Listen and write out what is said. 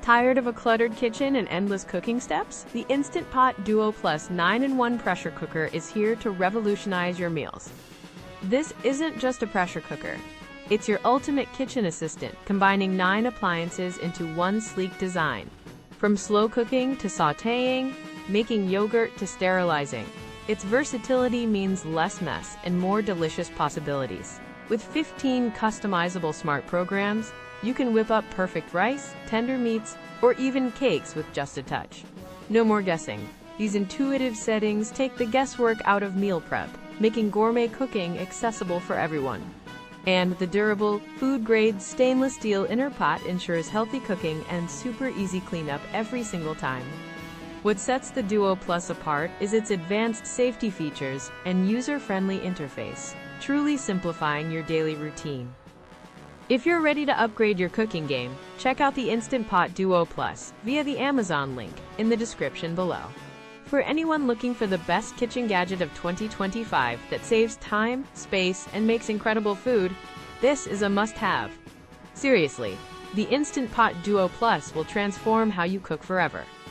Tired of a cluttered kitchen and endless cooking steps? The Instant Pot Duo Plus 9-in-1 pressure cooker is here to revolutionize your meals. This isn't just a pressure cooker. It's your ultimate kitchen assistant, combining 9 appliances into one sleek design. From slow cooking to sautéing, making yogurt to sterilizing, its versatility means less mess and more delicious possibilities. With 15 customizable smart programs, you can whip up perfect rice, tender meats, or even cakes with just a touch. No more guessing. These intuitive settings take the guesswork out of meal prep, making gourmet cooking accessible for everyone. And the durable, food-grade stainless steel inner pot ensures healthy cooking and super easy cleanup every single time. What sets the Duo Plus apart is its advanced safety features and user-friendly interface, truly simplifying your daily routine. If you're ready to upgrade your cooking game, check out the Instant Pot Duo Plus via the Amazon link in the description below. For anyone looking for the best kitchen gadget of 2025 that saves time, space, and makes incredible food, this is a must-have. Seriously, the Instant Pot Duo Plus will transform how you cook forever.